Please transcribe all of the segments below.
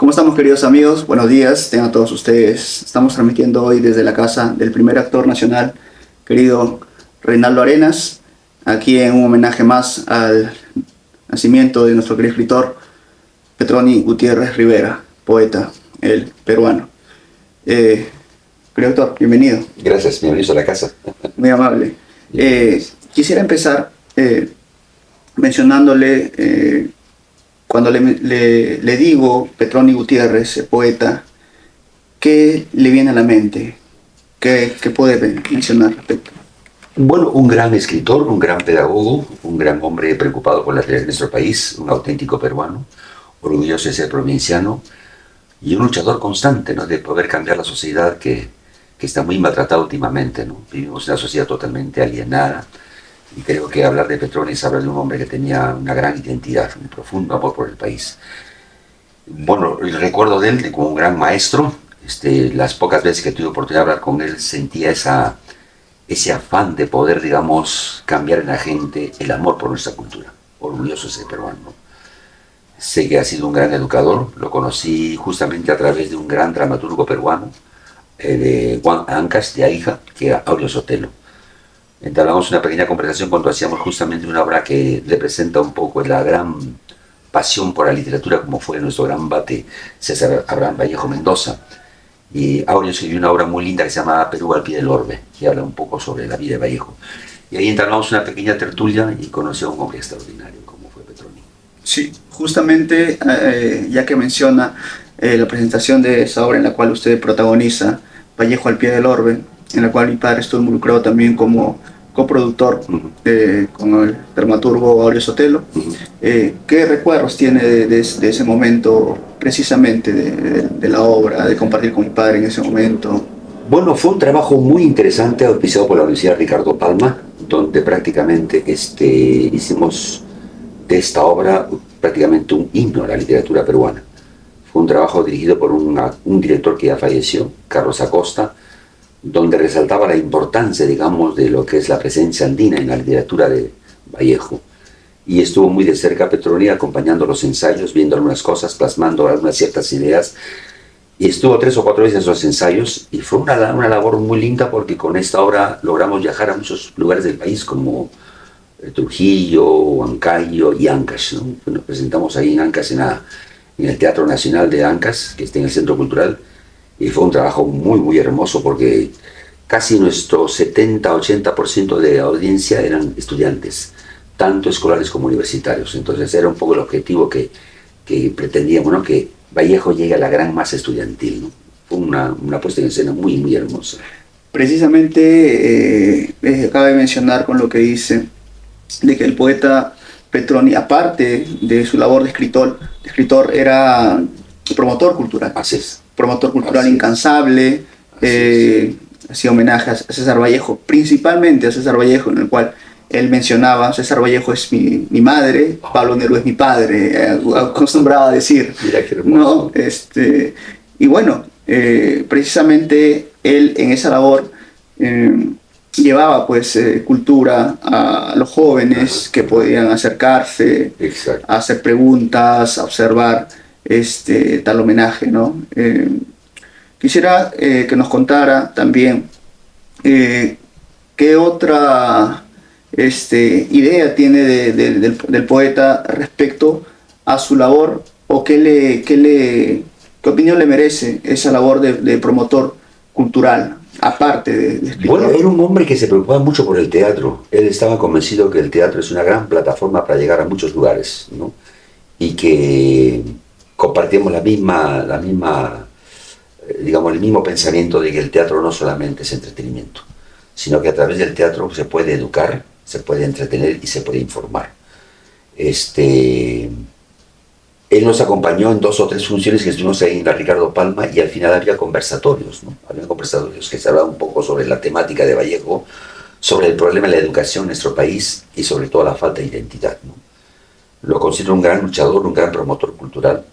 ¿Cómo estamos, queridos amigos? Buenos días, tengan todos ustedes. Estamos transmitiendo hoy desde la casa del primer actor nacional, querido Reinaldo Arenas, aquí en un homenaje más al nacimiento de nuestro querido escritor Petroni Gutiérrez Rivera, poeta, el peruano. Querido doctor, bienvenido. Gracias, bienvenido a la casa. Muy amable. Quisiera empezar mencionándole, cuando le digo Petroni Gutiérrez, poeta, ¿qué le viene a la mente? ¿Qué puede mencionar al respecto? Bueno, un gran escritor, un gran pedagogo, un gran hombre preocupado por la realidad de nuestro país, un auténtico peruano, orgulloso de ser provinciano y un luchador constante, ¿no?, de poder cambiar la sociedad que está muy maltratada últimamente, ¿no? Vivimos en una sociedad totalmente alienada y creo que hablar de Petroni es hablar de un hombre que tenía una gran identidad, un profundo amor por el país. Bueno, el recuerdo de él como un gran maestro. Las pocas veces que tuve oportunidad de hablar con él sentía ese afán de poder, digamos, cambiar en la gente el amor por nuestra cultura. Orgulloso de ser peruano, ¿no? Sé que ha sido un gran educador, lo conocí justamente a través de un gran dramaturgo peruano, de Juan Ancas, de Aija, que era Aurelio Sotelo. Entablamos una pequeña conversación cuando hacíamos justamente una obra que representa un poco la gran pasión por la literatura, como fue nuestro gran bate César Abraham Vallejo Mendoza. Y Aurelio escribió una obra muy linda que se llama Perú al pie del orbe, que habla un poco sobre la vida de Vallejo. Y ahí entablamos una pequeña tertulia y conocí a un hombre extraordinario como fue Petroni. Sí, justamente ya que menciona la presentación de esa obra en la cual usted protagoniza, Vallejo al pie del orbe, en la cual mi padre estuvo involucrado también como coproductor con el dramaturgo Aurelio Sotelo. ¿Qué recuerdos tiene de ese momento, precisamente de la obra, de compartir con mi padre en ese momento? Bueno, fue un trabajo muy interesante auspiciado por la Universidad Ricardo Palma, donde prácticamente hicimos de esta obra prácticamente un himno a la literatura peruana. Fue un trabajo dirigido por un director que ya falleció, Carlos Acosta, donde resaltaba la importancia, digamos, de lo que es la presencia andina en la literatura de Vallejo. Y estuvo muy de cerca Petroni acompañando los ensayos, viendo algunas cosas, plasmando algunas ciertas ideas. Y estuvo 3 o 4 veces en esos ensayos y fue una labor muy linda porque con esta obra logramos viajar a muchos lugares del país como Trujillo, Huancayo y Ancash, ¿no? Nos presentamos ahí en Ancash, en el Teatro Nacional de Ancash, que está en el Centro Cultural, y fue un trabajo muy, muy hermoso porque casi nuestro 70-80% de audiencia eran estudiantes, tanto escolares como universitarios. Entonces era un poco el objetivo que pretendíamos, ¿no?, que Vallejo llegue a la gran masa estudiantil, ¿no? Fue una puesta en escena muy, muy hermosa. Precisamente acaba de mencionar con lo que dice, de que el poeta Petroni, aparte de su labor de escritor era promotor cultural. Así es. Promotor cultural incansable, hacía homenaje a César Vallejo, principalmente a César Vallejo, en el cual él mencionaba: César Vallejo es mi madre, Pablo Neruda es mi padre, acostumbraba a decir. Mira qué hermoso. ¿No? Y bueno, precisamente él en esa labor llevaba pues cultura a los jóvenes que podían acercarse, Exacto, a hacer preguntas, a observar tal homenaje, ¿no? Quisiera que nos contara también qué otra idea tiene del poeta respecto a su labor, o qué opinión le merece esa labor de promotor cultural, aparte de escritor. Bueno, era un hombre que se preocupaba mucho por el teatro. Él estaba convencido que el teatro es una gran plataforma para llegar a muchos lugares, ¿no? Y que compartíamos digamos, el mismo pensamiento de que el teatro no solamente es entretenimiento, sino que a través del teatro se puede educar, se puede entretener y se puede informar. Él nos acompañó en 2 o 3 funciones que estuvimos ahí en la Ricardo Palma y al final había conversatorios, ¿no? Había conversatorios que se hablaban un poco sobre la temática de Vallejo, sobre el problema de la educación en nuestro país y sobre todo la falta de identidad, ¿no? Lo considero un gran luchador, un gran promotor cultural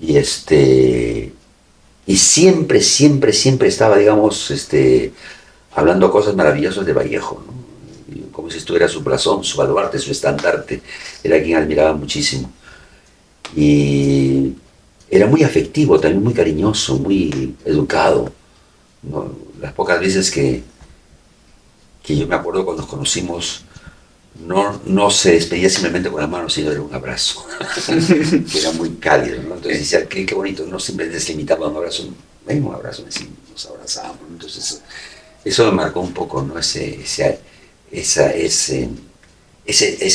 y siempre, siempre, siempre estaba, digamos, hablando cosas maravillosas de Vallejo, ¿no? Como si estuviera su blasón, su baluarte, su estandarte, era quien admiraba muchísimo. Y Era muy afectivo, también muy cariñoso, muy educado, ¿no? Las pocas veces que yo me acuerdo cuando nos conocimos, no se despedía simplemente con la mano, sino era un abrazo, que era muy cálido, ¿no? Entonces decía, qué bonito, no siempre se limitaba a un abrazo, ven un abrazo, nos abrazamos. Entonces eso me marcó un poco, ¿no? Ese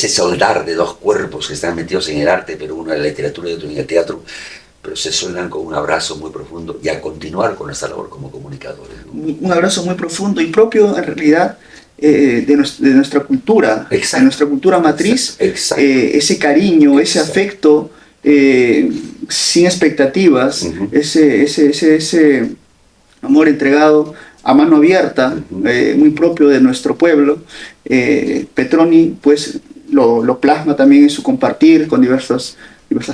soldar de dos cuerpos que están metidos en el arte, pero uno en la literatura y otro en el teatro, pero se suenan con un abrazo muy profundo y a continuar con esta labor como comunicadores, ¿no? Un abrazo muy profundo y propio en realidad de nuestra cultura, Exacto. de nuestra cultura matriz. Exacto. Ese cariño, Exacto. ese afecto sin expectativas, Uh-huh. ese amor entregado a mano abierta, Uh-huh. muy propio de nuestro pueblo. Petroni pues lo plasma también en su compartir con diversas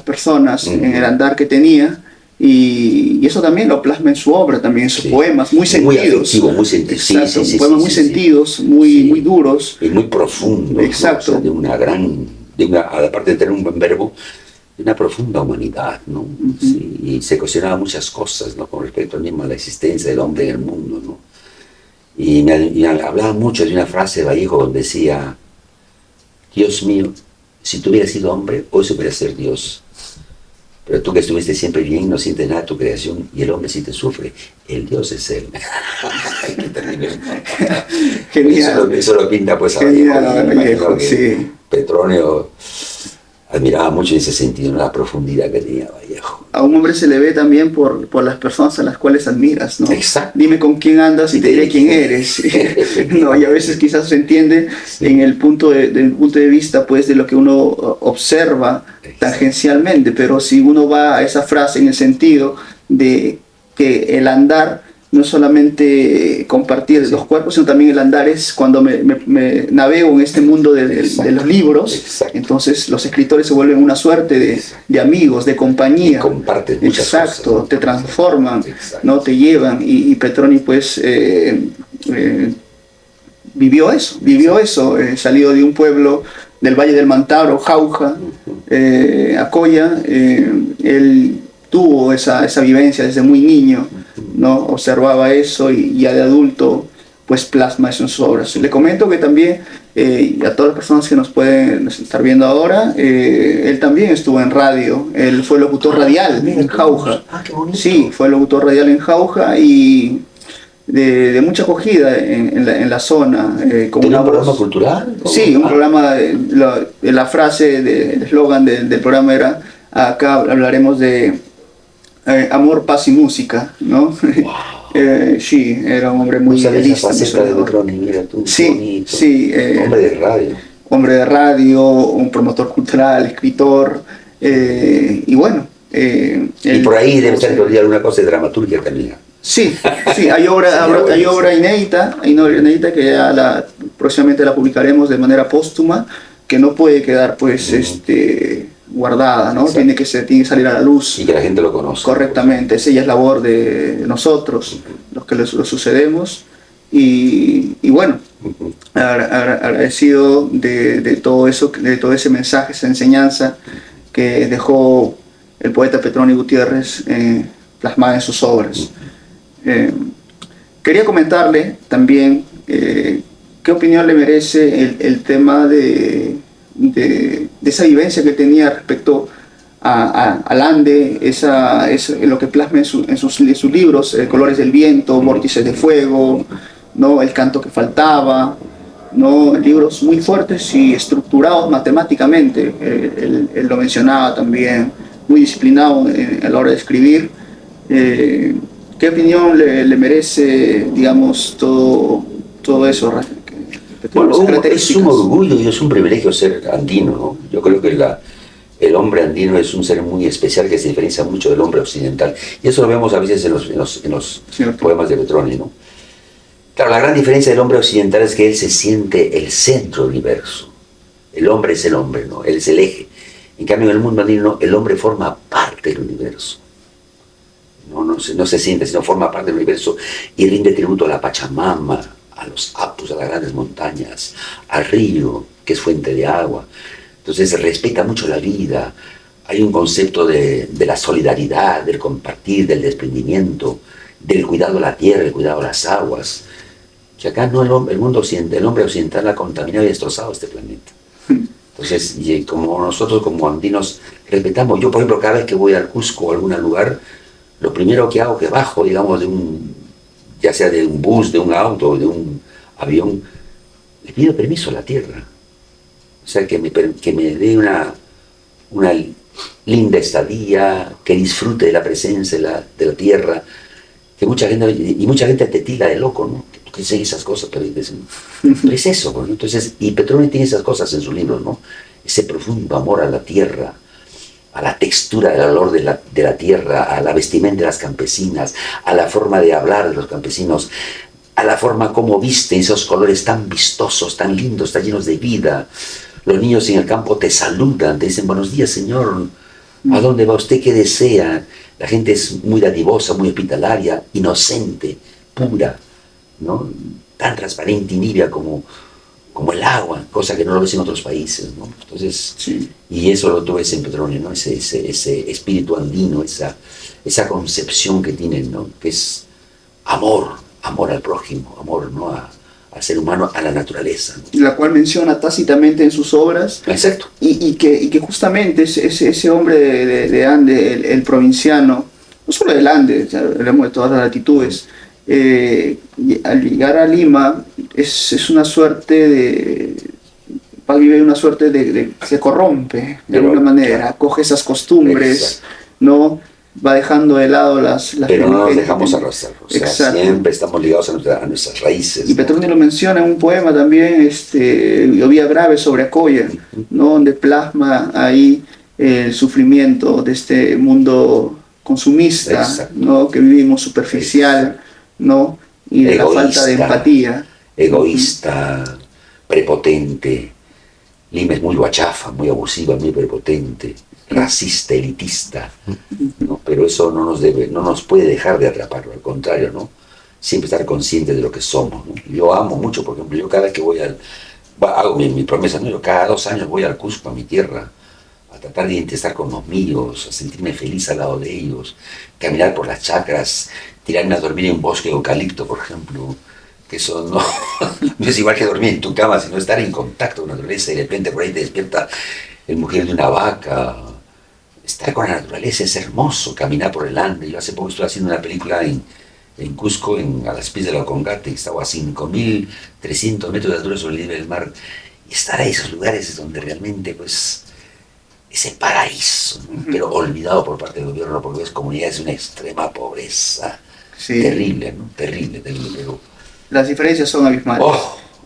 personas, Uh-huh. en el andar que tenía. Y eso también lo plasma en su obra, también en sus poemas, muy sentidos. Muy afectivo, muy sentidos. Exacto, poemas muy sentidos, muy duros. Y muy profundos. Exacto. ¿No? O sea, aparte de tener un buen verbo, de una profunda humanidad, ¿no? Uh-huh. Sí, y se cuestionaba muchas cosas, ¿no? Con respecto mismo a la existencia del hombre en el mundo, ¿no? Y me hablaba mucho de una frase de Vallejo donde decía, Dios mío, si tú hubieras sido hombre, hoy supieras ser Dios. Pero tú que estuviste siempre bien, no sientes nada de tu creación y el hombre sí te sufre. El Dios es él. Qué terrible. Genial. Eso lo pinta pues a Vallejo. Sí. Petronio admiraba mucho en ese sentido, ¿no? La profundidad que tenía Vallejo. A un hombre se le ve también por las personas a las cuales admiras, ¿no? Exacto. Dime con quién andas y te diré quién eres. No, y a veces quizás se entiende en el punto de vista pues de lo que uno observa tangencialmente, pero si uno va a esa frase en el sentido de que el andar no es solamente compartir los cuerpos, sino también el andar es cuando me navego en este mundo de los libros. Exacto. Entonces los escritores se vuelven una suerte de amigos, de compañía. Y comparten muchas Exacto, cosas, ¿no? te transforman, Exacto. ¿no? Te llevan. Y Petroni pues vivió eso, salido de un pueblo del Valle del Mantaro, Jauja, Acoya. Él tuvo esa vivencia desde muy niño, ¿no? Observaba eso y ya de adulto pues plasma eso en sus obras. Le comento que también a todas las personas que nos pueden estar viendo ahora, él también estuvo en radio, él fue locutor radial en Jauja. Qué bonito. Sí, fue locutor radial en Jauja y de mucha acogida en la zona. Con ¿un programa cultural? Sí, un programa, la frase, el eslogan del programa era, acá hablaremos de amor, paz y música, ¿no? Wow. Sí, era un hombre muy idealista. De Petroni, mira tú, sí, bonito. Sí. Hombre de radio. Hombre de radio, un promotor cultural, escritor, y bueno. Y por ahí debe estar todavía alguna cosa de dramaturgia también. Sí, hay obra inédita que ya próximamente la publicaremos de manera póstuma, que no puede quedar pues guardada, ¿no? Tiene que salir a la luz. Y que la gente lo conozca. Correctamente, esa ya es labor de nosotros, los que lo sucedemos. Y bueno, agradecido de todo eso, de todo ese mensaje, esa enseñanza que dejó el poeta Petroni Gutiérrez plasmada en sus obras. Quería comentarle también qué opinión le merece el tema de esa vivencia que tenía respecto al Ande, lo que plasma en sus libros, Colores del Viento, Vórtices de Fuego, ¿no? El canto que faltaba, ¿no? Libros muy fuertes y estructurados matemáticamente. Él lo mencionaba también, muy disciplinado a la hora de escribir. ¿Qué opinión le merece, digamos, todo eso? Bueno, es un orgullo y es un privilegio ser andino, ¿no? Yo creo que el hombre andino es un ser muy especial que se diferencia mucho del hombre occidental. Y eso lo vemos a veces en los poemas de Petroni, ¿no? Claro, la gran diferencia del hombre occidental es que él se siente el centro del universo. El hombre es el hombre, ¿no? Él es el eje. En cambio, en el mundo andino, el hombre forma parte del universo. No se siente, sino forma parte del universo y rinde tributo a la Pachamama, a los apus, a las grandes montañas, al río, que es fuente de agua. Entonces respeta mucho la vida, hay un concepto de la solidaridad, del compartir, del desprendimiento, del cuidado de la tierra, el cuidado de las aguas, que acá no el mundo occidental, el hombre occidental ha contaminado y destrozado este planeta. Entonces, y como nosotros como andinos respetamos, yo por ejemplo cada vez que voy al Cusco o a algún lugar, lo primero que hago es que bajo, digamos, ya sea de un bus, de un auto, de un avión, le pido permiso a la tierra. O sea, que me dé una linda estadía, que disfrute de la presencia de la tierra, que mucha gente te tila de loco, ¿no? Que dicen esas cosas, pero es eso, ¿no? Entonces, y Petroni tiene esas cosas en sus libros, ¿no? Ese profundo amor a la tierra, a la textura del olor de la tierra, a la vestimenta de las campesinas, a la forma de hablar de los campesinos, a la forma como visten esos colores tan vistosos, tan lindos, tan llenos de vida. Los niños en el campo te saludan, te dicen buenos días, señor, ¿a dónde va usted? ¿Qué desea? La gente es muy dadivosa, muy hospitalaria, inocente, pura, ¿no? Tan transparente y nibia como el agua, cosa que no lo ves en otros países, ¿no? Entonces, Sí. y eso lo tuve en Petroni, ¿no? Ese espíritu andino, esa concepción que tienen, ¿no? Que es amor al prójimo, amor, ¿no? Al ser humano, a la naturaleza, ¿no? La cual menciona tácitamente en sus obras. Exacto. Y que justamente ese hombre de Ande, el provinciano, no solo del Ande, ya hablamos de todas las latitudes, al llegar a Lima es una suerte va a vivir una suerte se corrompe de alguna manera, coge esas costumbres, exacto, ¿no? Va dejando de lado las pero no nos dejamos arrastrar, o sea, exacto, siempre estamos ligados a nuestras raíces. Y Petroni lo menciona en un poema también, Llovía grave sobre Acoya, ¿no? Donde plasma ahí el sufrimiento de este mundo consumista, exacto, ¿no? Que vivimos superficial, exacto, ¿no? Y de egoísta, la falta de empatía. Egoísta, prepotente. Lima es muy guachafa, muy abusiva, muy prepotente, racista, elitista, ¿no? Pero eso no nos puede dejar de atrapar, al contrario, ¿no? Siempre estar conscientes de lo que somos, ¿no? Yo amo mucho, por ejemplo, yo cada vez que hago mi promesa, ¿no? Yo cada 2 años voy al Cusco, a mi tierra, a tratar de estar con los míos, a sentirme feliz al lado de ellos, caminar por las chacras, tirarme a dormir en un bosque de eucalipto, por ejemplo, que eso no es igual que dormir en tu cama, sino estar en contacto con la naturaleza y de repente por ahí te despierta el mujer de una vaca. Estar con la naturaleza es hermoso, caminar por el Ande. Yo hace poco estuve haciendo una película en Cusco, a las pies de la Congate, que estaba a 5.300 metros de altura sobre el nivel del mar. Y estar a esos lugares es donde realmente, pues, es el paraíso, ¿no? Pero olvidado por parte del gobierno, porque ves comunidades de una extrema pobreza. Sí. Terrible, ¿no? Terrible, pero las diferencias son abismales.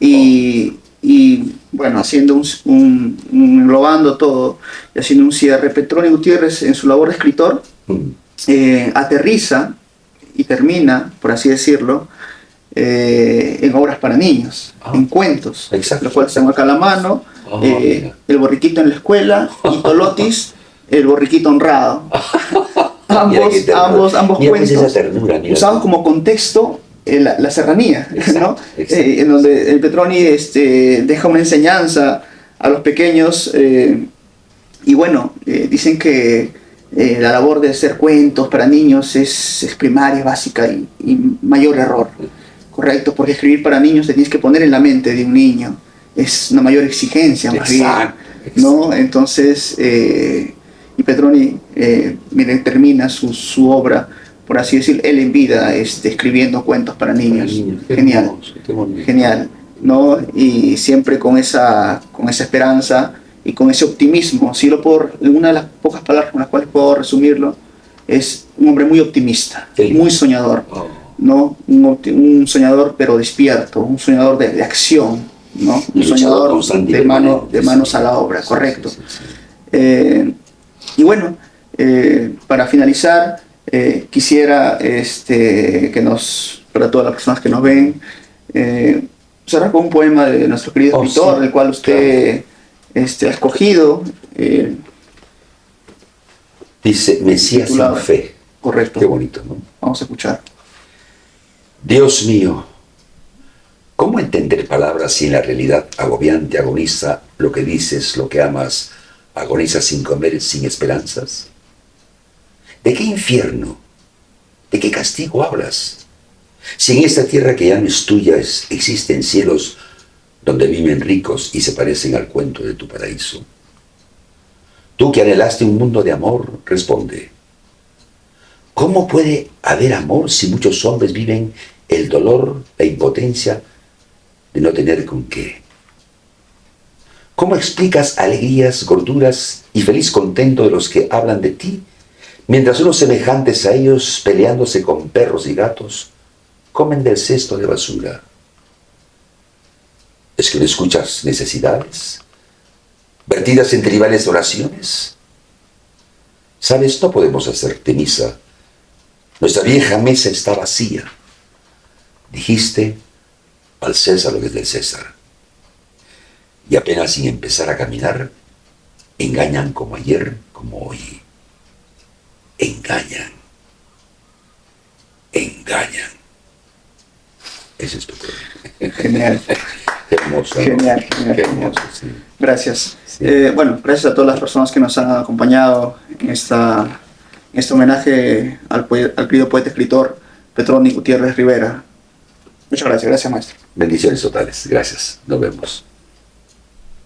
Y bueno, haciendo englobando todo y haciendo un cierre, Petroni Gutiérrez en su labor de escritor aterriza y termina, por así decirlo, en obras para niños, en cuentos, los cuales tengo acá a la mano, El borriquito en la escuela y Tolotis, El borriquito honrado. ambos cuentos usados como contexto la serranía, exacto, ¿no? Exacto. En donde el Petroni deja una enseñanza a los pequeños y bueno, dicen que la labor de hacer cuentos para niños es primaria, básica y mayor error, correcto, porque escribir para niños te tienes que poner en la mente de un niño, es una mayor exigencia más bien, ¿no? Entonces, y Petroni termina su obra, por así decir, él en vida, escribiendo cuentos para niños. Genial, genial, ¿no? Y siempre con esa esperanza y con ese optimismo. Si una de las pocas palabras con las cuales puedo resumirlo, es un hombre muy optimista, muy soñador, ¿no? Un soñador pero despierto, un soñador de acción, ¿no? Un soñador de manos a la obra, correcto. Y bueno, para finalizar, quisiera para todas las personas que nos ven, cerrar con un poema de nuestro querido escritor, el cual usted ha escogido. Dice, Mesías sin fe. Correcto. Qué bonito, ¿no? Vamos a escuchar. Dios mío, ¿cómo entender palabras si en la realidad agobiante agoniza lo que dices, lo que amas, ¿Agonizas sin comer, sin esperanzas? ¿De qué infierno, de qué castigo hablas? Si en esta tierra que ya no es tuya existen cielos donde viven ricos y se parecen al cuento de tu paraíso. Tú que anhelaste un mundo de amor, responde. ¿Cómo puede haber amor si muchos hombres viven el dolor, la impotencia de no tener con qué? ¿Cómo explicas alegrías, gorduras y feliz contento de los que hablan de ti, mientras unos semejantes a ellos, peleándose con perros y gatos, comen del cesto de basura? ¿Es que no escuchas necesidades vertidas en tribales oraciones? ¿Sabes? No podemos hacerte misa. Nuestra vieja mesa está vacía. Dijiste, al César lo que es del César. Y apenas sin empezar a caminar, engañan como ayer, como hoy. Engañan. Engañan. Ese es tu problema. Genial. Qué hermoso. Genial, genial, Qué genial. hermoso, sí. Gracias. Sí. Bueno, gracias a todas las personas que nos han acompañado en este homenaje al querido poeta escritor Petroni Gutiérrez Rivera. Muchas gracias, maestro. Bendiciones totales. Gracias. Nos vemos.